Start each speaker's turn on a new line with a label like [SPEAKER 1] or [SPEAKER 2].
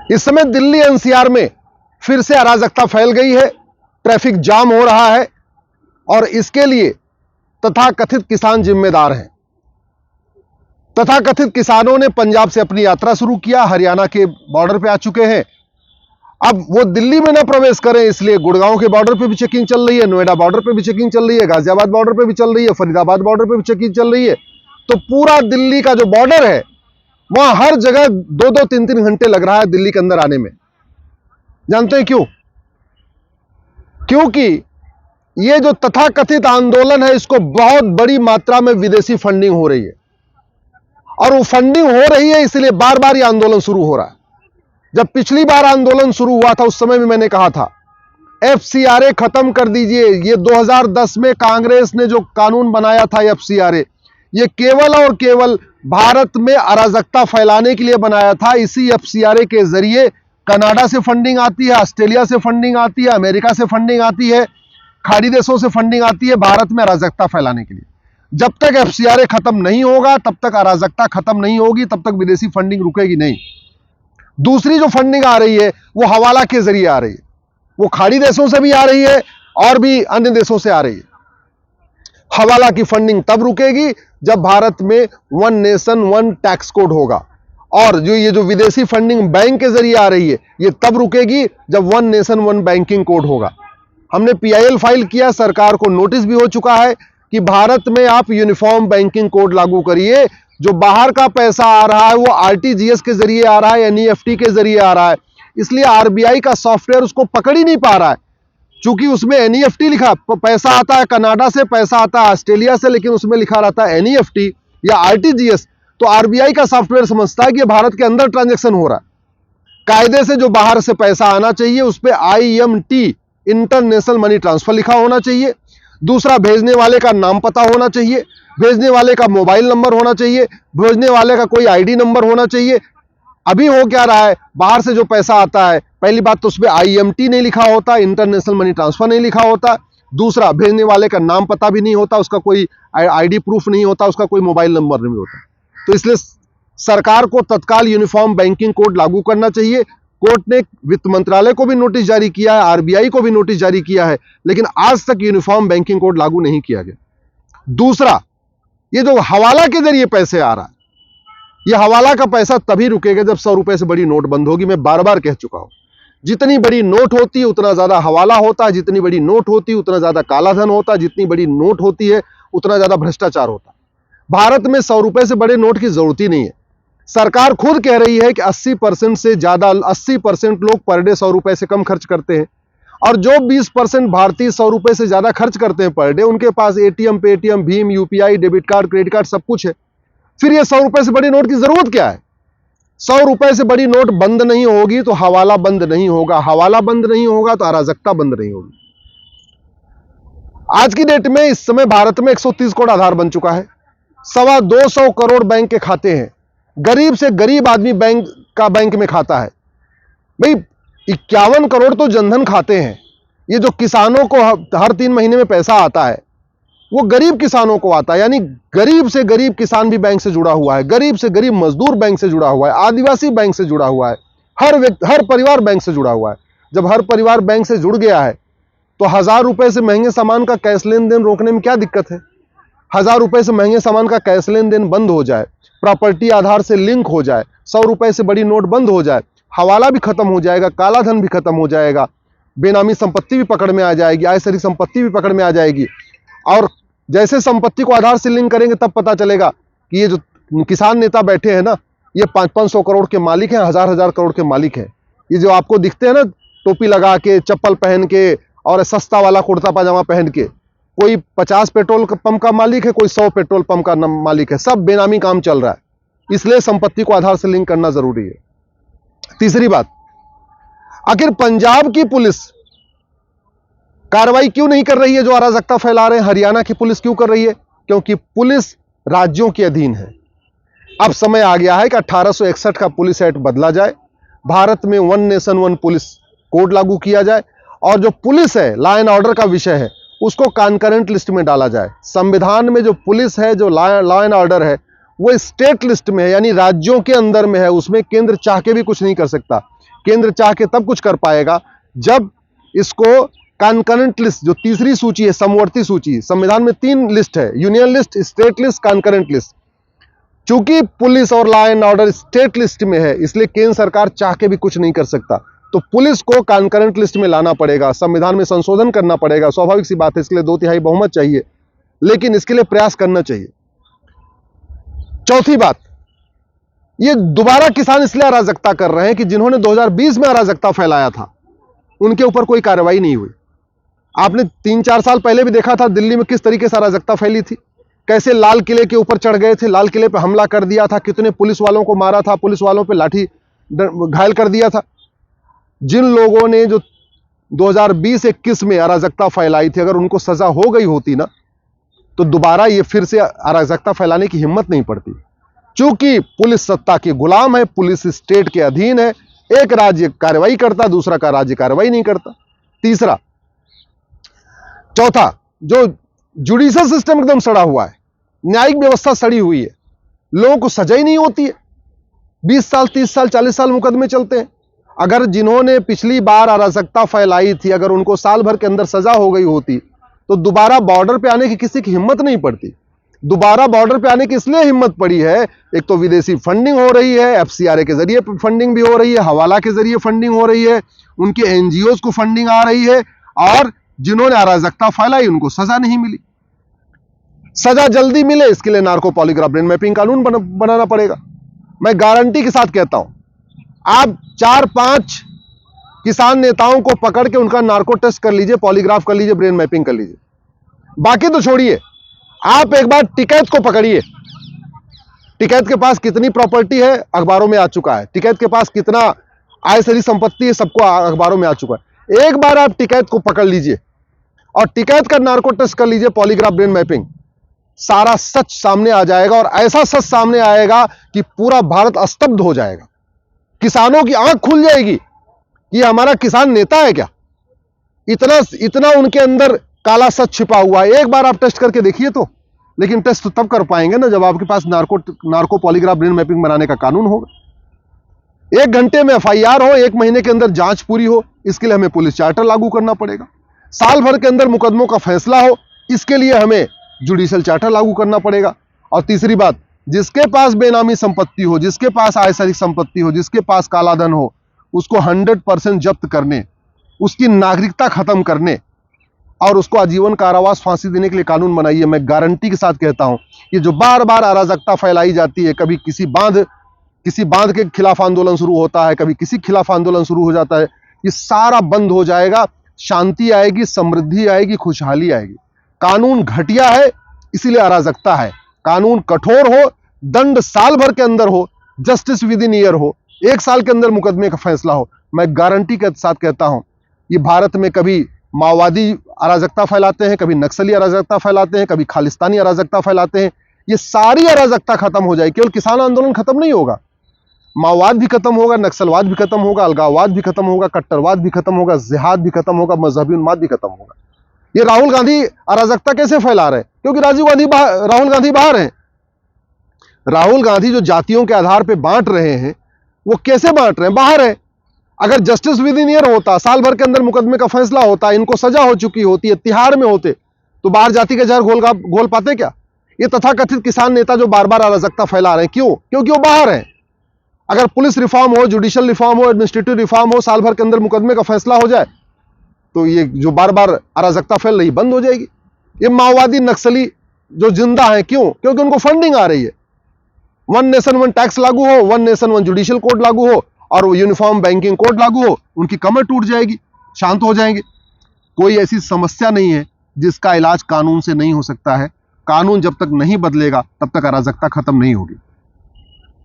[SPEAKER 1] इस समय दिल्ली एनसीआर में फिर से अराजकता फैल गई है, ट्रैफिक जाम हो रहा है और इसके लिए तथाकथित किसान जिम्मेदार हैं। तथाकथित किसानों ने पंजाब से अपनी यात्रा शुरू किया, हरियाणा के बॉर्डर पे आ चुके हैं। अब वो दिल्ली में ना प्रवेश करें इसलिए गुड़गांव के बॉर्डर पे भी चेकिंग चल रही है, नोएडा बॉर्डर पे भी चेकिंग चल रही है, गाजियाबाद बॉर्डर पे भी चल रही है, फरीदाबाद बॉर्डर पे भी चेकिंग चल रही है। तो पूरा दिल्ली का जो बॉर्डर है वहां हर जगह 2-2, 3-3 घंटे लग रहा है दिल्ली के अंदर आने में। जानते हैं क्यों? क्योंकि ये जो तथाकथित आंदोलन है इसको बहुत बड़ी मात्रा में विदेशी फंडिंग हो रही है और वो फंडिंग हो रही है इसलिए बार बार ये आंदोलन शुरू हो रहा है। जब पिछली बार आंदोलन शुरू हुआ था उस समय भी मैंने कहा था एफसीआरए खत्म कर दीजिए। ये 2010 में कांग्रेस ने जो कानून बनाया था एफसीआरए, ये केवल और केवल भारत में अराजकता फैलाने के लिए बनाया था। इसी एफसीआरए के जरिए कनाडा से फंडिंग आती है, ऑस्ट्रेलिया से फंडिंग आती है, अमेरिका से फंडिंग आती है, खाड़ी देशों से फंडिंग आती है भारत में अराजकता फैलाने के लिए। जब तक एफसीआरए खत्म नहीं होगा तब तक अराजकता खत्म नहीं होगी, तब तक विदेशी फंडिंग रुकेगी नहीं। दूसरी जो फंडिंग आ रही है वो हवाला के जरिए आ रही है, वो खाड़ी देशों से भी आ रही है और भी अन्य देशों से आ रही है। हवाला की फंडिंग तब रुकेगी जब भारत में one nation one tax code होगा, और जो विदेशी फंडिंग बैंक के जरिए आ रही है ये तब रुकेगी जब one nation one banking code होगा। हमने पीआईएल फाइल किया, सरकार को नोटिस भी हो चुका है कि भारत में आप यूनिफॉर्म बैंकिंग कोड लागू करिए। जो बाहर का पैसा आ रहा है वो आरटीजीएस के जरिए आ रहा है, एनईएफटी के जरिए आ रहा है, इसलिए आरबीआई का सॉफ्टवेयर उसको पकड़ ही नहीं पा रहा है। चूंकि उसमें एनईएफटी लिखा, पैसा आता है कनाडा से, पैसा आता है ऑस्ट्रेलिया से, लेकिन उसमें लिखा रहता है एनईएफटी या आरटीजीएस, तो आरबीआई का सॉफ्टवेयर समझता है कि भारत के अंदर ट्रांजैक्शन हो रहा है। कायदे से जो बाहर से पैसा आना चाहिए उस पर IMT, इंटरनेशनल मनी ट्रांसफर लिखा होना चाहिए। दूसरा, भेजने वाले का नाम पता होना चाहिए, भेजने वाले का मोबाइल नंबर होना चाहिए, भेजने वाले का कोई आईडी नंबर होना चाहिए। अभी हो क्या रहा है, बाहर से जो पैसा आता है पहली बात तो उसमें IMT नहीं लिखा होता, इंटरनेशनल मनी ट्रांसफर नहीं लिखा होता। दूसरा, भेजने वाले का नाम पता भी नहीं होता, उसका कोई आईडी प्रूफ नहीं होता, उसका कोई मोबाइल नंबर नहीं होता। तो इसलिए सरकार को तत्काल यूनिफॉर्म बैंकिंग कोड लागू करना चाहिए। कोर्ट ने वित्त मंत्रालय को भी नोटिस जारी किया है, आरबीआई को भी नोटिस जारी किया है, लेकिन आज तक यूनिफॉर्म बैंकिंग कोड लागू नहीं किया गया। दूसरा, ये जो हवाला के जरिए पैसे आ रहा है, ये हवाला का पैसा तभी रुकेगा जब 100 रुपए से बड़ी नोट बंद होगी। मैं बार बार कह चुका हूं, जितनी बड़ी नोट होती है उतना ज्यादा हवाला होता है, जितनी बड़ी नोट होती है उतना ज्यादा कालाधन होता है, जितनी बड़ी नोट होती है उतना ज्यादा भ्रष्टाचार होता है। भारत में 100 रुपए से बड़े नोट की जरूरत ही नहीं है। सरकार खुद कह रही है कि 80% से ज्यादा 80% लोग पर डे 100 रुपए से कम खर्च करते हैं, और जो 20% भारतीय 100 रुपए से ज्यादा खर्च करते हैं पर डे, उनके पास एटीएम, पेटीएम, भीम, UPI, debit card, credit card सब कुछ है। फिर ये 100 रुपए से बड़ी नोट की जरूरत क्या है? 100 रुपए से बड़ी नोट बंद नहीं होगी तो हवाला बंद नहीं होगा, हवाला बंद नहीं होगा तो अराजकता बंद नहीं होगी। आज की डेट में इस समय भारत में 130 करोड़ आधार बन चुका है, 225 करोड़ बैंक के खाते हैं, गरीब से गरीब आदमी बैंक में खाता है। भाई 51 करोड़ तो जनधन खाते हैं। ये जो किसानों को हर 3 महीने में पैसा आता है वो गरीब किसानों को आता है, यानी गरीब से गरीब किसान भी बैंक से जुड़ा हुआ है, गरीब से गरीब मजदूर बैंक से जुड़ा हुआ है, आदिवासी बैंक से जुड़ा हुआ है, हर परिवार बैंक से जुड़ा हुआ है। जब हर परिवार बैंक से जुड़ गया है तो 1000 रुपए से महंगे सामान का कैश लेन देन रोकने में क्या दिक्कत है? 1000 रुपए से महंगे सामान का कैश लेन देन बंद हो जाए, प्रॉपर्टी आधार से लिंक हो जाए, 100 रुपए से बड़ी नोट बंद हो जाए, हवाला भी खत्म हो जाएगा, काला धन भी खत्म हो जाएगा, बेनामी संपत्ति भी पकड़ में आ जाएगी, आयसरी संपत्ति भी पकड़ में आ जाएगी। और जैसे संपत्ति को आधार से लिंक करेंगे तब पता चलेगा कि ये जो किसान नेता बैठे हैं ना, ये 500 करोड़ के मालिक हैं, 1000 करोड़ के मालिक हैं। ये जो आपको दिखते हैं ना टोपी लगा के, चप्पल पहन के और सस्ता वाला कुर्ता पजामा पहन के, कोई 50 पेट्रोल पंप का मालिक है, कोई 100 पेट्रोल पंप का मालिक है, सब बेनामी काम चल रहा है। इसलिए संपत्ति को आधार से लिंक करना जरूरी है। तीसरी बात, आखिर पंजाब की पुलिस कार्रवाई क्यों नहीं कर रही है? जो अराजकता फैला रहे हैं हरियाणा की पुलिस क्यों कर रही है? क्योंकि पुलिस राज्यों के अधीन है। अब समय आ गया है कि 1861 का पुलिस एक्ट बदला जाए, भारत में one nation one police code लागू किया जाए, और जो पुलिस है, लॉ एंड ऑर्डर का विषय है, उसको कॉन्करेंट लिस्ट में डाला जाए। संविधान में जो पुलिस है, जो लॉ एंड ऑर्डर है, वो स्टेट लिस्ट में है, यानी राज्यों के अंदर में है, उसमें केंद्र चाह के भी कुछ नहीं कर सकता। केंद्र चाह के तब कुछ कर पाएगा जब इसको कॉन्करेंट लिस्ट, जो तीसरी सूची है, समवर्ती सूची, संविधान में 3 लिस्ट है, union list, state list, concurrent list. चूंकि पुलिस और law and order state list में है, इसलिए केंद्र सरकार चाह के भी कुछ नहीं कर सकता। तो पुलिस को कॉन्करेंट लिस्ट में लाना पड़ेगा, संविधान में संशोधन करना पड़ेगा। स्वाभाविक सी बात है, इसके लिए 2/3 बहुमत चाहिए, लेकिन इसके लिए प्रयास करना चाहिए। चौथी बात, ये दोबारा किसान इसलिए अराजकता कर रहे हैं कि जिन्होंने 2020 में अराजकता फैलाया था उनके ऊपर कोई कार्रवाई नहीं हुई। आपने 3-4 साल पहले भी देखा था दिल्ली में किस तरीके से अराजकता फैली थी, कैसे लाल किले के ऊपर चढ़ गए थे, लाल किले पर हमला कर दिया था, कितने पुलिस वालों को मारा था, पुलिस वालों पे लाठी घायल कर दिया था। जिन लोगों ने जो 2020-21 में अराजकता फैलाई थी, अगर उनको सजा हो गई होती ना, तो दोबारा ये फिर से अराजकता फैलाने की हिम्मत नहीं पड़ती। चूंकि पुलिस सत्ता के गुलाम है, पुलिस स्टेट के अधीन है, एक राज्य कार्रवाई करता, दूसरा का राज्य कार्रवाई नहीं करता। तीसरा, चौथा, जो जुडिशियल सिस्टम एकदम सड़ा हुआ है, न्यायिक व्यवस्था सड़ी हुई है, लोगों को सजा ही नहीं होती है। 20 साल, 30 साल, 40 साल मुकदमे चलते हैं। अगर जिन्होंने पिछली बार अराजकता फैलाई थी, अगर उनको साल भर के अंदर सजा हो गई होती, तो दोबारा बॉर्डर पे आने की किसी की हिम्मत नहीं पड़ती। दोबारा बॉर्डर पे आने की इसलिए हिम्मत पड़ी है, एक तो विदेशी फंडिंग हो रही है, एफसीआरए के जरिए फंडिंग भी हो रही है, हवाला के जरिए फंडिंग हो रही है, उनके एनजीओज को फंडिंग आ रही है, और जिन्होंने अराजकता फैलाई उनको सजा नहीं मिली। सजा जल्दी मिले, इसके लिए नार्को पॉलीग्राफ ब्रेन मैपिंग कानून बनाना पड़ेगा। मैं गारंटी के साथ कहता हूं, आप 4-5 किसान नेताओं को पकड़ के उनका नार्को टेस्ट कर लीजिए, पॉलीग्राफ कर लीजिए, ब्रेन मैपिंग कर लीजिए। बाकी तो छोड़िए, आप एक बार टिकैत को पकड़िए। टिकैत के पास कितनी प्रॉपर्टी है अखबारों में आ चुका है, टिकैत के पास कितना आय से संपत्ति है सबको अखबारों में आ चुका है। एक बार आप टिकैत को पकड़ लीजिए और टिकैत का नार्को टेस्ट कर लीजिए, पॉलीग्राफ ब्रेन मैपिंग, सारा सच सामने आ जाएगा। और ऐसा सच सामने आएगा कि पूरा भारत स्तब्ध हो जाएगा। किसानों की आंख खुल जाएगी कि हमारा किसान नेता है क्या, इतना उनके अंदर काला सच छिपा हुआ है। एक बार आप टेस्ट करके देखिए तो। लेकिन टेस्ट तो तब कर पाएंगे ना जब आपके पास नार्को पॉलीग्राफ ब्रेन मैपिंग बनाने का कानून होगा। 1 घंटे में एफआईआर हो, 1 महीने के अंदर जांच पूरी हो, इसके लिए हमें पुलिस चार्टर लागू करना पड़ेगा। साल भर के अंदर मुकदमों का फैसला हो, इसके लिए हमें जुडिशियल चार्टर लागू करना पड़ेगा। और तीसरी बात, जिसके पास बेनामी संपत्ति हो, जिसके पास आय से संपत्ति हो, जिसके पास कालाधन हो, उसको 100% जब्त करने, उसकी नागरिकता खत्म करने और उसको आजीवन कारावास, फांसी देने के लिए कानून बनाइए। मैं गारंटी के साथ कहता हूं, ये जो बार बार अराजकता फैलाई जाती है, कभी किसी बांध के खिलाफ आंदोलन शुरू होता है, कभी किसी खिलाफ आंदोलन शुरू हो जाता है, ये सारा बंद हो जाएगा। शांति आएगी, समृद्धि आएगी, खुशहाली आएगी। कानून घटिया है इसीलिए अराजकता है। कानून कठोर हो, दंड साल भर के अंदर हो, जस्टिस विद इन ईयर हो, 1 साल के अंदर मुकदमे का फैसला हो। मैं गारंटी के साथ कहता हूं, ये भारत में कभी माओवादी अराजकता फैलाते हैं, कभी नक्सली अराजकता फैलाते हैं, कभी खालिस्तानी अराजकता फैलाते हैं, ये सारी अराजकता खत्म हो जाएगी। केवल किसान आंदोलन खत्म नहीं होगा, माओवाद भी खत्म होगा, नक्सलवाद भी खत्म होगा, अलगाववाद भी खत्म होगा, कट्टरवाद भी खत्म होगा, जिहाद भी खत्म होगा, मजहबी उन्माद भी खत्म होगा। ये राहुल गांधी अराजकता कैसे फैला रहे हैं? क्योंकि राहुल गांधी बाहर हैं। राहुल गांधी जो जातियों के आधार पर बांट रहे हैं, वो कैसे बांट रहे हैं? बाहर है। अगर जस्टिस विद इन ईयर होता, साल भर के अंदर मुकदमे का फैसला होता, इनको सजा हो चुकी होती है, तिहाड़ में होते, तो बाहर जाति के जहर घोल पाते क्या? ये तथाकथित किसान नेता जो बार बार अराजकता फैला रहे हैं, क्यों? क्योंकि वो बाहर हैं। अगर पुलिस रिफॉर्म हो, जुडिशियल रिफॉर्म हो, एडमिनिस्ट्रेटिव रिफॉर्म हो, साल भर के अंदर मुकदमे का फैसला हो जाए, तो ये जो बार बार अराजकता फैल रही बंद हो जाएगी। ये माओवादी नक्सली जो जिंदा है, क्यों? क्योंकि उनको फंडिंग आ रही है। 1 नेशन 1 टैक्स लागू हो, 1 नेशन 1 जुडिशियल कोड लागू हो और वो यूनिफॉर्म बैंकिंग कोड लागू हो, उनकी कमर टूट जाएगी, शांत हो जाएंगे। कोई ऐसी समस्या नहीं है जिसका इलाज कानून से नहीं हो सकता है। कानून जब तक नहीं बदलेगा तब तक अराजकता खत्म नहीं होगी।